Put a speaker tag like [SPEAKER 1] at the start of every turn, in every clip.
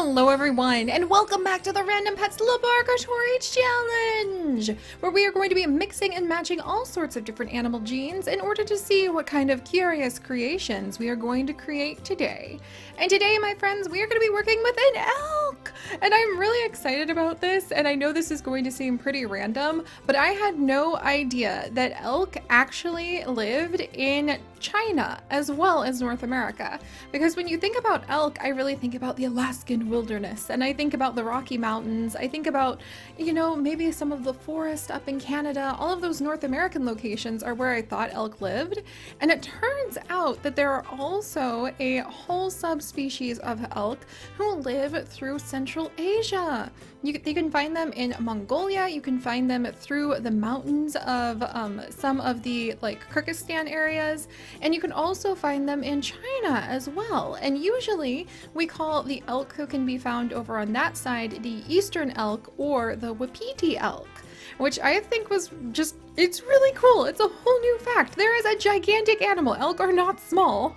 [SPEAKER 1] Hello everyone, and welcome back to the Random Pets LaBARKatory Challenge, where we are going to be mixing and matching all sorts of different animal genes in order to see what kind of curious creations we are going to create today. And today, my friends, we are going to be working with an elk! And I'm really excited about this, and I know this is going to seem pretty random, but I had no idea that elk actually lived in China as well as North America. Because when you think about elk, I really think about the Alaskan wilderness, and I think about the Rocky Mountains. I think about, maybe some of the forest up in Canada. All of those North American locations are where I thought elk lived. And it turns out that there are also a whole subspecies of elk who live through Central Asia. You can find them in Mongolia. You can find them through the mountains of some of the Kyrgyzstan areas, and you can also find them in China as well. And usually we call the elk who can be found over on that side the eastern elk or the Wapiti elk, which I think was it's really cool. It's a whole new fact. There is a gigantic animal. Elk are not small,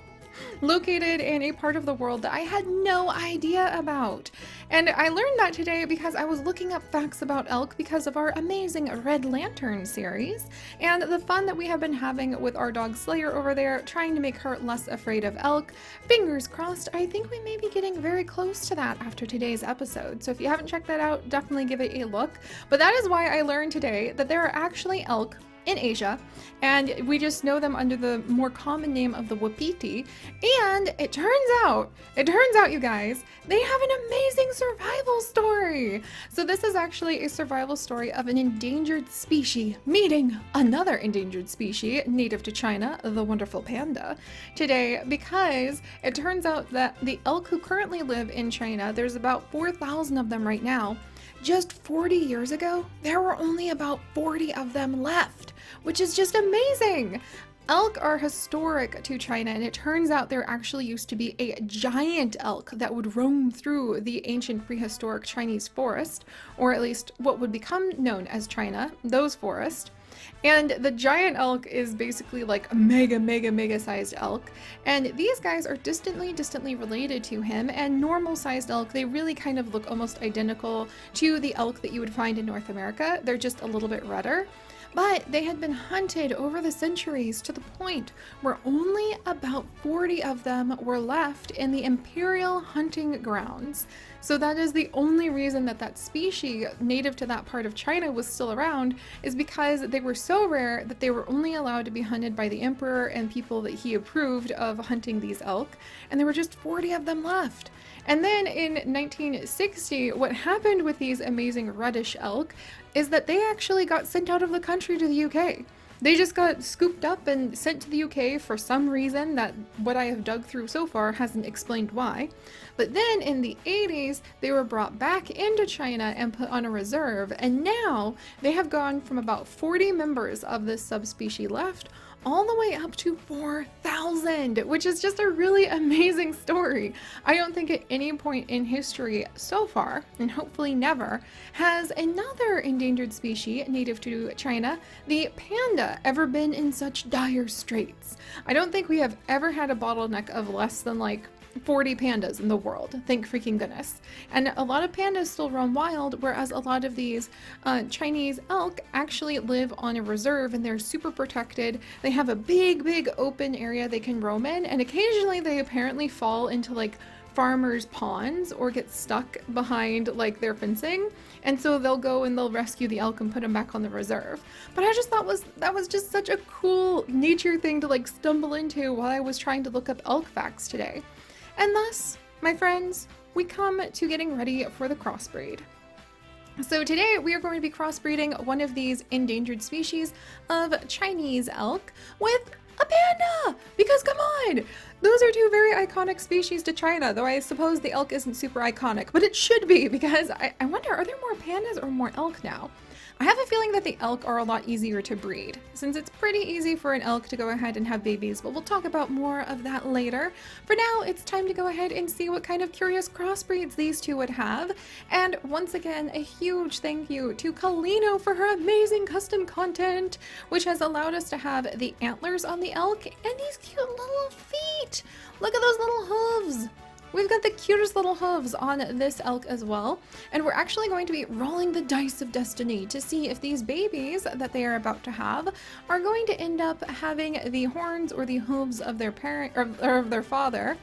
[SPEAKER 1] located in a part of the world that I had no idea about. And I learned that today because I was looking up facts about elk because of our amazing Red Lantern series and the fun that we have been having with our dog Slayer over there, trying to make her less afraid of elk. Fingers crossed, I think we may be getting very close to that after today's episode. So if you haven't checked that out, definitely give it a look. But that is why I learned today that there are actually elk in Asia, and we just know them under the more common name of the Wapiti. And it turns out, you guys, they have an amazing survival story. So this is actually a survival story of an endangered species meeting another endangered species native to China, the wonderful panda, today, because it turns out that the elk who currently live in China, there's about 4,000 of them right now. Just 40 years ago, there were only about 40 of them left, which is just amazing. Elk are historic to China, and it turns out there actually used to be a giant elk that would roam through the ancient prehistoric Chinese forest, or at least what would become known as China, those forests. And the giant elk is basically like a mega sized elk. And these guys are distantly related to him, and normal sized elk, they really kind of look almost identical to the elk that you would find in North America. They're just a little bit redder. But they had been hunted over the centuries to the point where only about 40 of them were left in the imperial hunting grounds. So that is the only reason that species native to that part of China was still around, is because they were so rare that they were only allowed to be hunted by the emperor and people that he approved of hunting these elk, and there were just 40 of them left. And then in 1960, what happened with these amazing reddish elk is that they actually got sent out of the country to the UK. They just got scooped up and sent to the UK for some reason that what I have dug through so far hasn't explained why. But then in the 80s, they were brought back into China and put on a reserve, and now they have gone from about 40 members of this subspecies left all the way up to 4,000, which is just a really amazing story. I don't think at any point in history so far, and hopefully never, has another endangered species native to China, the panda, ever been in such dire straits. I don't think we have ever had a bottleneck of less than 40 pandas in the world, thank freaking goodness. And a lot of pandas still roam wild, whereas a lot of these Chinese elk actually live on a reserve, and they're super protected. They have a big open area they can roam in, and occasionally they apparently fall into farmers' ponds or get stuck behind their fencing, and so they'll go and they'll rescue the elk and put them back on the reserve. But I just thought that was just such a cool nature thing to stumble into while I was trying to look up elk facts today. And thus, my friends, we come to getting ready for the crossbreed. So today we are going to be crossbreeding one of these endangered species of Chinese elk with a panda, because come on, those are two very iconic species to China, though I suppose the elk isn't super iconic, but it should be, because I wonder, are there more pandas or more elk now? I have a feeling that the elk are a lot easier to breed, since it's pretty easy for an elk to go ahead and have babies, but we'll talk about more of that later. For now, it's time to go ahead and see what kind of curious crossbreeds these two would have. And once again, a huge thank you to Kalino for her amazing custom content, which has allowed us to have the antlers on the elk and these cute little feet. Look at those little hooves. We've got the cutest little hooves on this elk as well. And we're actually going to be rolling the dice of destiny to see if these babies that they are about to have are going to end up having the horns or the hooves of their parent or of their father.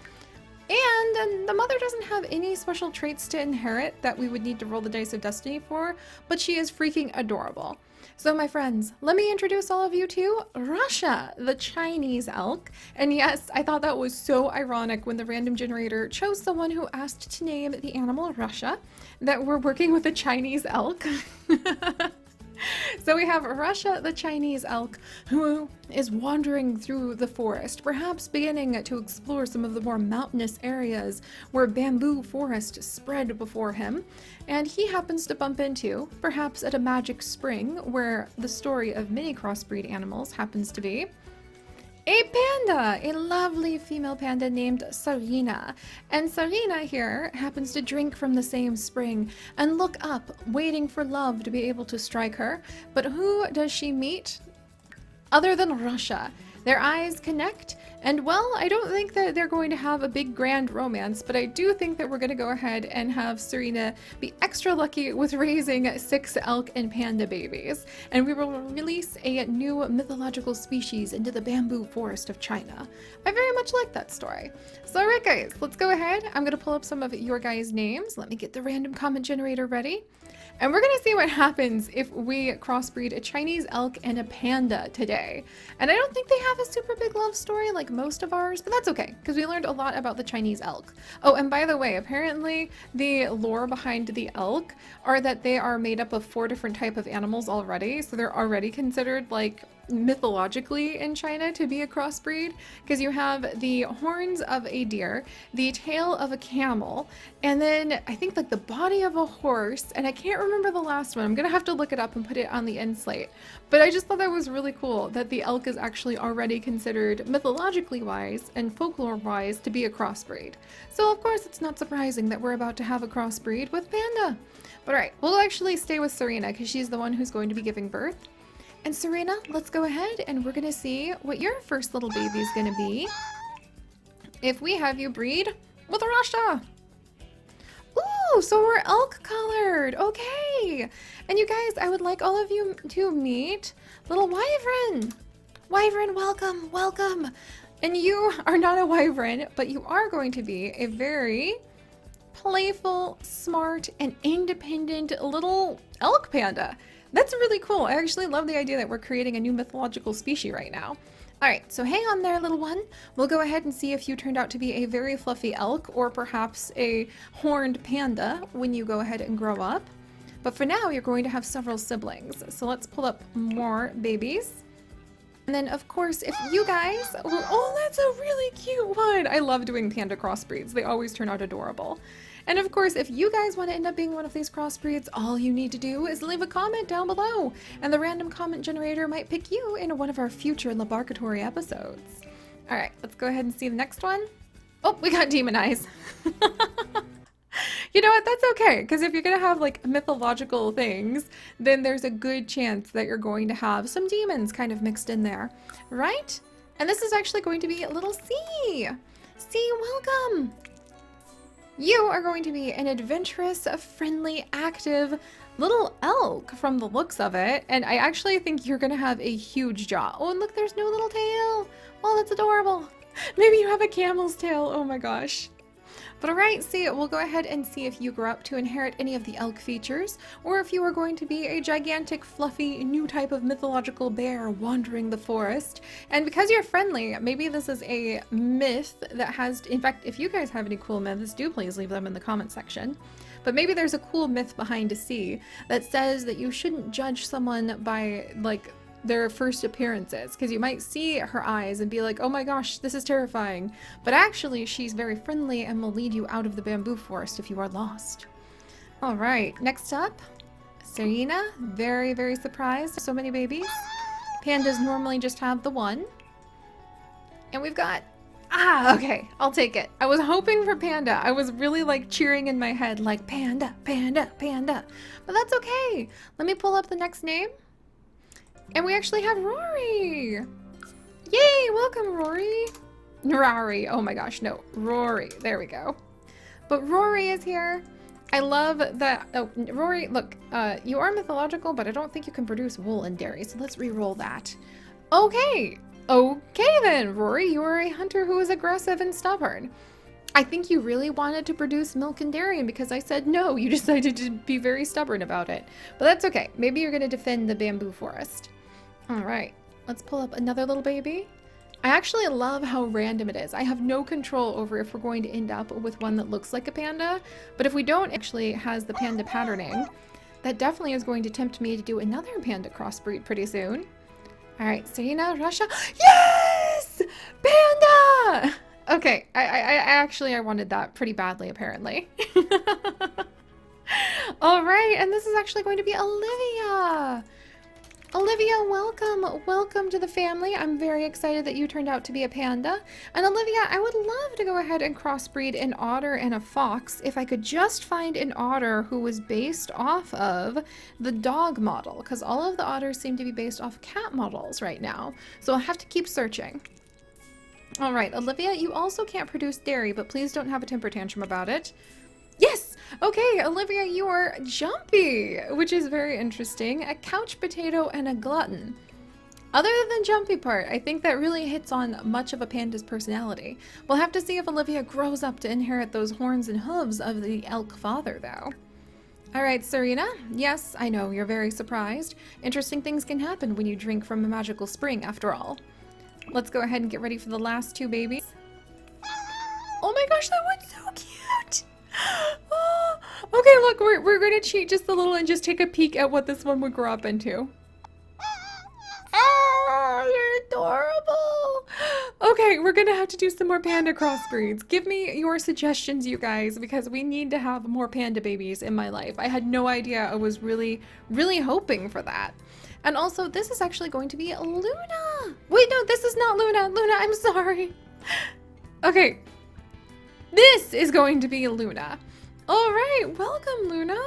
[SPEAKER 1] And the mother doesn't have any special traits to inherit that we would need to roll the dice of destiny for, but she is freaking adorable. So my friends, let me introduce all of you to Russia, the Chinese elk. And yes, I thought that was so ironic when the random generator chose someone who asked to name the animal Russia, that we're working with a Chinese elk. So we have Russia, the Chinese elk, who is wandering through the forest, perhaps beginning to explore some of the more mountainous areas where bamboo forest spread before him. And he happens to bump into, perhaps at a magic spring, where the story of many crossbreed animals happens to be, a panda, a lovely female panda named Serena. And Serena here happens to drink from the same spring and look up, waiting for love to be able to strike her. But who does she meet other than Russia? Their eyes connect, and well, I don't think that they're going to have a big grand romance, but I do think that we're going to go ahead and have Serena be extra lucky with raising 6 elk and panda babies, and we will release a new mythological species into the bamboo forest of China. I very much like that story. So alright guys, let's go ahead. I'm going to pull up some of your guys' names. Let me get the random comment generator ready. And we're gonna see what happens if we crossbreed a Chinese elk and a panda today. And I don't think they have a super big love story like most of ours, but that's okay, because we learned a lot about the Chinese elk. Oh, and by the way, apparently the lore behind the elk are that they are made up of 4 different types of animals already, so they're already considered like mythologically in China to be a crossbreed, because you have the horns of a deer, the tail of a camel, and then I think like the body of a horse, and I can't remember the last one. I'm gonna have to look it up and put it on the end slate. But I just thought that was really cool that the elk is actually already considered mythologically wise and folklore wise to be a crossbreed. So of course it's not surprising that we're about to have a crossbreed with panda. But alright, we'll actually stay with Serena because she's the one who's going to be giving birth. And Serena, let's go ahead and we're gonna see what your first little baby is gonna be if we have you breed with Russia. Ooh, so we're elk colored. Okay. And you guys, I would like all of you to meet little Wyvern. Wyvern, welcome, welcome. And you are not a Wyvern, but you are going to be a very playful, smart, and independent little elk panda. That's really cool. I actually love the idea that we're creating a new mythological species right now. Alright, so hang on there, little one. We'll go ahead and see if you turned out to be a very fluffy elk or perhaps a horned panda when you go ahead and grow up. But for now, you're going to have several siblings. So let's pull up more babies. And then, of course, if you guys... Oh, that's a really cute one! I love doing panda crossbreeds. They always turn out adorable. And of course, if you guys want to end up being one of these crossbreeds, all you need to do is leave a comment down below, and the random comment generator might pick you in one of our future LaBARKatory episodes. Alright, let's go ahead and see the next one. Oh, we got demon eyes. You know what, that's okay, because if you're going to have like mythological things, then there's a good chance that you're going to have some demons kind of mixed in there, right? And this is actually going to be a little C. C, welcome! You are going to be an adventurous, friendly, active little elk from the looks of it, and I actually think you're going to have a huge jaw. Oh, and look, there's no little tail. Oh, that's adorable. Maybe you have a camel's tail. Oh my gosh. But alright, see, we'll go ahead and see if you grow up to inherit any of the elk features, or if you are going to be a gigantic, fluffy, new type of mythological bear wandering the forest. And because you're friendly, maybe this is a myth that has... In fact, if you guys have any cool myths, do please leave them in the comment section. But maybe there's a cool myth behind a C that says that you shouldn't judge someone by, like, their first appearances, because you might see her eyes and be like, oh my gosh, this is terrifying, but actually she's very friendly and will lead you out of the bamboo forest if you are lost. All right, next up, Serena. Very, very surprised. So many babies. Pandas normally just have the one. And we've got... Ah, okay, I'll take it. I was hoping for panda. I was really like cheering in my head like panda, panda, panda. But that's okay. Let me pull up the next name. And we actually have Rory! Yay! Welcome, Rory! Rory. Oh my gosh, no. Rory. There we go. But Rory is here. I love that. Oh, Rory, look, you are mythological, but I don't think you can produce wool and dairy, so let's re-roll that. Okay. Okay then, Rory, you are a hunter who is aggressive and stubborn. I think you really wanted to produce milk and dairy, and because I said no, you decided to be very stubborn about it. But that's okay. Maybe you're going to defend the bamboo forest. All right. Let's pull up another little baby. I actually love how random it is. I have no control over if we're going to end up with one that looks like a panda, but if we don't actually has the panda patterning, that definitely is going to tempt me to do another panda crossbreed pretty soon. All right, Serena, Russia. Yes! Panda! Okay, I wanted that pretty badly, apparently. All right, and this is actually going to be Olivia. Olivia, welcome. Welcome to the family. I'm very excited that you turned out to be a panda. And Olivia, I would love to go ahead and crossbreed an otter and a fox if I could just find an otter who was based off of the dog model, because all of the otters seem to be based off cat models right now. So I'll have to keep searching. All right, Olivia, you also can't produce dairy, but please don't have a temper tantrum about it. Yes! Okay, Olivia, you are jumpy, which is very interesting. A couch potato and a glutton. Other than the jumpy part, I think that really hits on much of a panda's personality. We'll have to see if Olivia grows up to inherit those horns and hooves of the elk father, though. All right, Serena. Yes, I know, you're very surprised. Interesting things can happen when you drink from a magical spring, after all. Let's go ahead and get ready for the last two babies. Oh my gosh, that one's so cute! Oh, okay, look, we're gonna cheat just a little and just take a peek at what this one would grow up into. Oh, you're adorable. Okay, we're gonna have to do some more panda crossbreeds. Give me your suggestions, you guys, because we need to have more panda babies in my life. I had no idea. I was really, really hoping for that. And also, this is actually going to be Luna. Wait, no, this is not Luna. Luna, I'm sorry. Okay. This is going to be Luna. All right, welcome, Luna.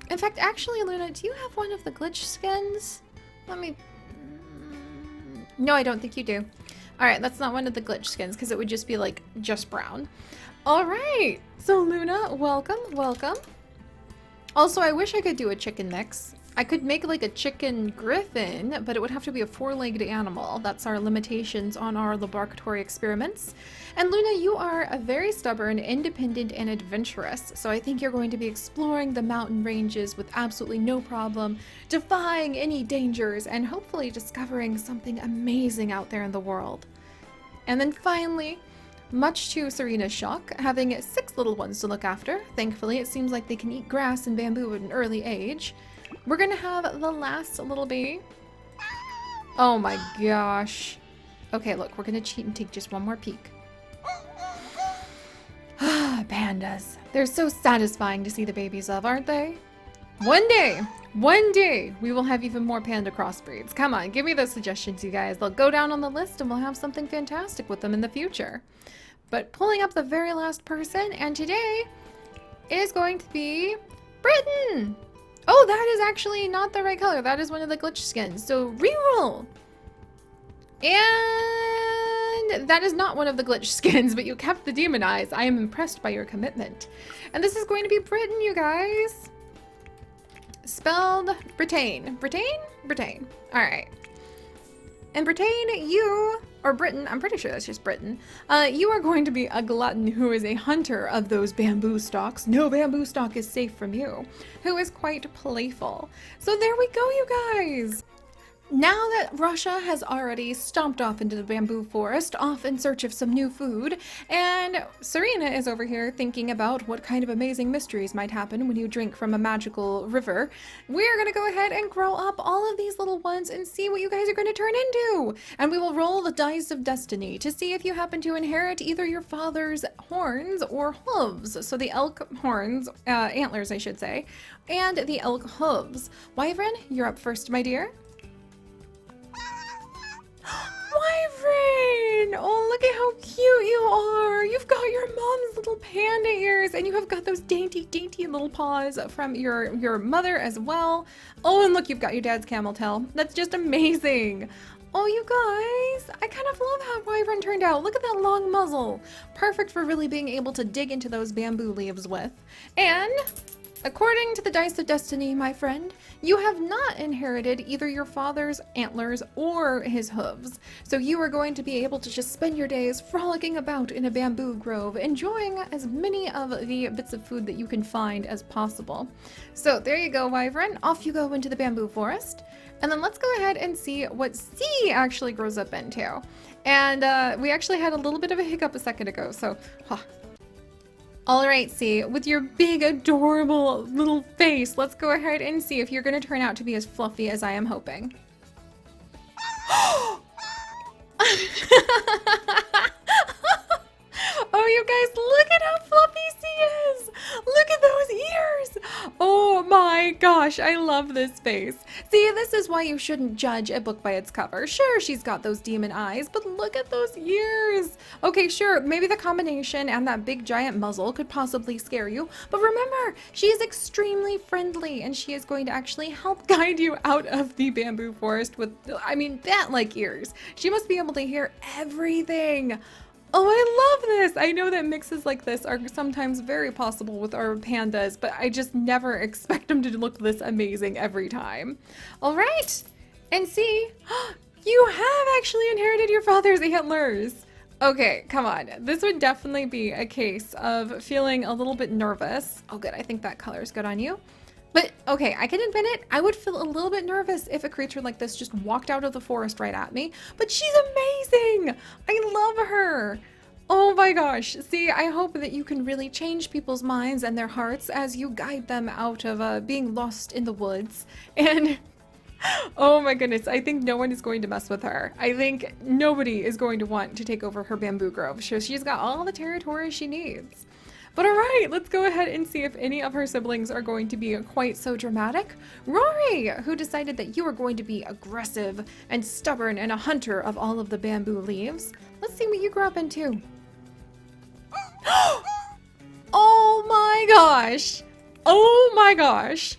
[SPEAKER 1] In fact, actually, Luna, do you have one of the glitch skins? Let me... No, I don't think you do. All right, that's not one of the glitch skins because it would just be like just brown. All right, so Luna, welcome, welcome. Also, I wish I could do a chicken mix. I could make like a chicken griffin, but it would have to be a four-legged animal. That's our limitations on our LaBARKatory experiments. And Luna, you are a very stubborn, independent, and adventurous. So I think you're going to be exploring the mountain ranges with absolutely no problem, defying any dangers, and hopefully discovering something amazing out there in the world. And then finally, much to Serena's shock, having 6 little ones to look after. Thankfully, it seems like they can eat grass and bamboo at an early age. We're gonna have the last little baby. Oh my gosh. Okay, look, we're gonna cheat and take just one more peek. Pandas. They're so satisfying to see the babies of, aren't they? One day, we will have even more panda crossbreeds. Come on, give me those suggestions, you guys. They'll go down on the list and we'll have something fantastic with them in the future. But pulling up the very last person, and today is going to be Britain. Oh, that is actually not the right color. That is one of the glitch skins. So reroll. And that is not one of the glitch skins, but you kept the demon eyes. I am impressed by your commitment. And this is going to be Britain, you guys. Spelled Britain. Britain? Britain. All right. And Britain, you, or Britain, I'm pretty sure that's just Britain, you are going to be a glutton who is a hunter of those bamboo stalks. No bamboo stalk is safe from you. Who is quite playful. So there we go, you guys. Now that Russia has already stomped off into the bamboo forest, off in search of some new food, and Serena is over here thinking about what kind of amazing mysteries might happen when you drink from a magical river, we're gonna go ahead and grow up all of these little ones and see what you guys are gonna turn into. And we will roll the dice of destiny to see if you happen to inherit either your father's horns or hooves. So the elk horns, antlers I should say, and the elk hooves. Wyvern, you're up first, my dear. Wyvern! Oh, look at how cute you are! You've got your mom's little panda ears, and you have got those dainty, dainty little paws from your mother as well. Oh, and look, you've got your dad's camel tail. That's just amazing. Oh, you guys, I kind of love how Wyvern turned out. Look at that long muzzle. Perfect for really being able to dig into those bamboo leaves with. And according to the Dice of Destiny, my friend, you have not inherited either your father's antlers or his hooves. So you are going to be able to just spend your days frolicking about in a bamboo grove, enjoying as many of the bits of food that you can find as possible. So there you go, Wyvern. Off you go into the bamboo forest. And then let's go ahead and see what C actually grows up into. And we actually had a little bit of a hiccup a second ago, so... All right, C, with your big, adorable little face, let's go ahead and see if you're going to turn out to be as fluffy as I am hoping. Oh, you guys, look at how fluffy she is! Look at those ears! Oh my gosh, I love this face. See, this is why you shouldn't judge a book by its cover. Sure, she's got those demon eyes, but look at those ears! Okay, sure, maybe the combination and that big giant muzzle could possibly scare you, but remember, she is extremely friendly, and she is going to actually help guide you out of the bamboo forest with, I mean, bat-like ears. She must be able to hear everything. Oh, I love this! I know that mixes like this are sometimes very possible with our pandas, but I just never expect them to look this amazing every time. All right, and see, you have actually inherited your father's antlers. Okay, come on. This would definitely be a case of feeling a little bit nervous. Oh, good. I think that color is good on you. But okay, I can admit it, I would feel a little bit nervous if a creature like this just walked out of the forest right at me, but she's amazing! I love her! Oh my gosh, see, I hope that you can really change people's minds and their hearts as you guide them out of being lost in the woods. And oh my goodness, I think no one is going to mess with her. I think nobody is going to want to take over her bamboo grove, so she's got all the territory she needs. But all right, let's go ahead and see if any of her siblings are going to be quite so dramatic. Rory, who decided that you are going to be aggressive and stubborn and a hunter of all of the bamboo leaves. Let's see what you grew up into. Oh my gosh. Oh my gosh.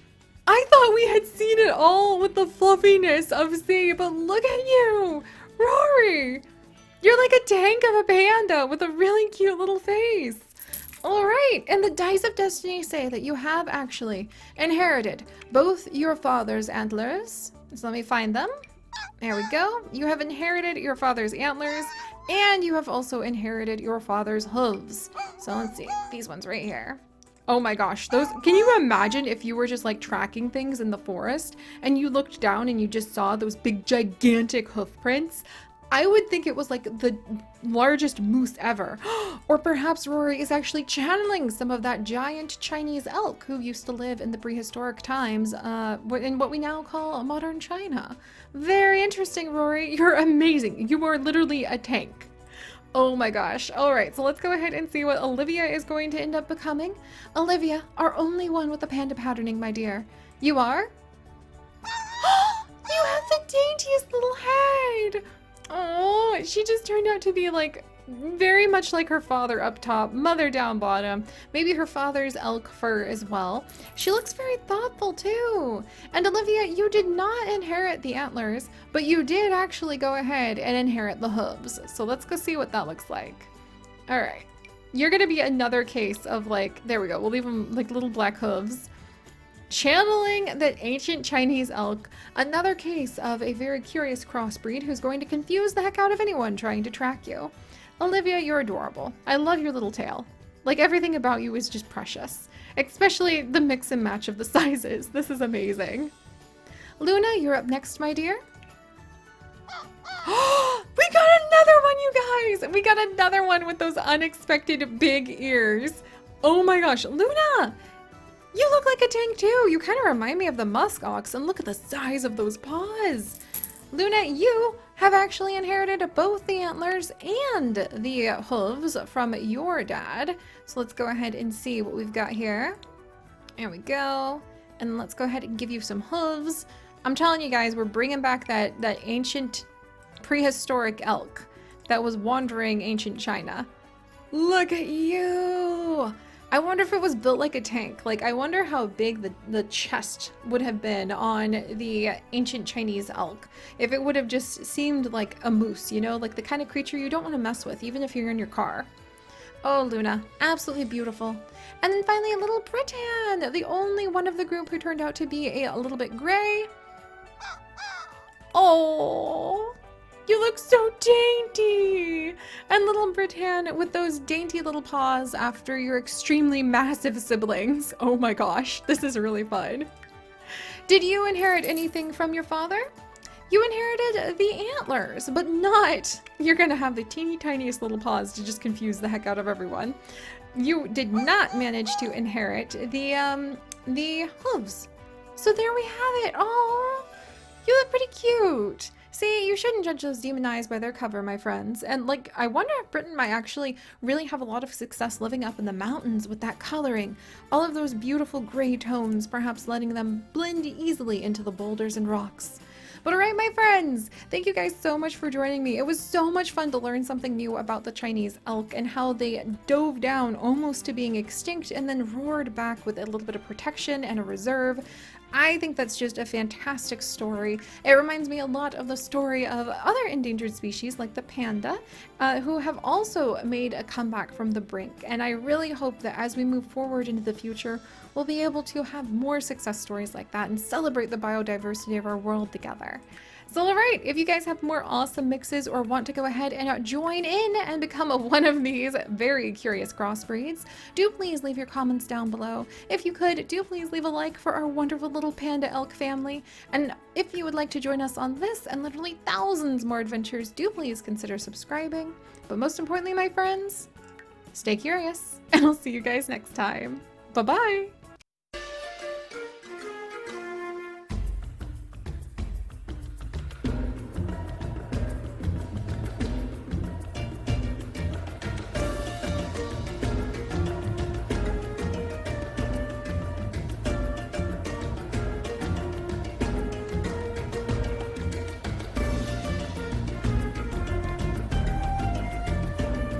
[SPEAKER 1] I thought we had seen it all with the fluffiness of C, but look at you. Rory, you're like a tank of a panda with a really cute little face. All right, and the Dice of Destiny say that you have actually inherited both your father's antlers. So let me find them. There we go. You have inherited your father's antlers, and you have also inherited your father's hooves. So let's see, these ones right here. Oh my gosh, those, can you imagine if you were just like tracking things in the forest and you looked down and you just saw those big gigantic hoof prints? I would think it was like the largest moose ever. Or perhaps Rory is actually channeling some of that giant Chinese elk who used to live in the prehistoric times in what we now call modern China. Very interesting, Rory. You're amazing. You are literally a tank. Oh my gosh. All right, so let's go ahead and see what Olivia is going to end up becoming. Olivia, our only one with the panda patterning, my dear. You are? You have the daintiest little head. Oh, she just turned out to be like very much like her father up top, mother down bottom, maybe her father's elk fur as well. She looks very thoughtful too. And Olivia, you did not inherit the antlers, but you did actually go ahead and inherit the hooves. So let's go see what that looks like. All right, you're gonna be another case of like, there we go, we'll leave them like little black hooves. Channeling that ancient Chinese elk, another case of a very curious crossbreed who's going to confuse the heck out of anyone trying to track you. Olivia, you're adorable. I love your little tail. Like, everything about you is just precious, especially the mix and match of the sizes. This is amazing. Luna, you're up next, my dear. We got another one, you guys! We got another one with those unexpected big ears. Oh my gosh, Luna! You look like a tank too. You kind of remind me of the musk ox, and look at the size of those paws. Luna, you have actually inherited both the antlers and the hooves from your dad. So let's go ahead and see what we've got here. There we go. And let's go ahead and give you some hooves. I'm telling you guys, we're bringing back that ancient prehistoric elk that was wandering ancient China. Look at you. I wonder if it was built like a tank. Like, I wonder how big the chest would have been on the ancient Chinese elk. If it would have just seemed like a moose, you know, like the kind of creature you don't want to mess with, even if you're in your car. Oh, Luna, absolutely beautiful. And then finally, a little Britain, the only one of the group who turned out to be a little bit gray. Oh, you look so dainty. And little Britain with those dainty little paws after your extremely massive siblings. Oh my gosh, this is really fun. Did you inherit anything from your father? You inherited the antlers, but not, you're gonna have the teeny tiniest little paws to just confuse the heck out of everyone. You did not manage to inherit the hooves. So there we have it. Oh, you look pretty cute. See, you shouldn't judge those demon eyes by their cover, my friends. And like, I wonder if Britain might actually really have a lot of success living up in the mountains with that coloring. All of those beautiful gray tones, perhaps letting them blend easily into the boulders and rocks. But all right, my friends, thank you guys so much for joining me. It was so much fun to learn something new about the Chinese elk and how they dove down almost to being extinct and then roared back with a little bit of protection and a reserve. I think that's just a fantastic story. It reminds me a lot of the story of other endangered species like the panda, who have also made a comeback from the brink. And I really hope that as we move forward into the future, we'll be able to have more success stories like that and celebrate the biodiversity of our world together. So alright, if you guys have more awesome mixes or want to go ahead and join in and become one of these very curious crossbreeds, do please leave your comments down below. If you could, do please leave a like for our wonderful little panda elk family. And if you would like to join us on this and literally thousands more adventures, do please consider subscribing. But most importantly, my friends, stay curious, and I'll see you guys next time. Bye-bye!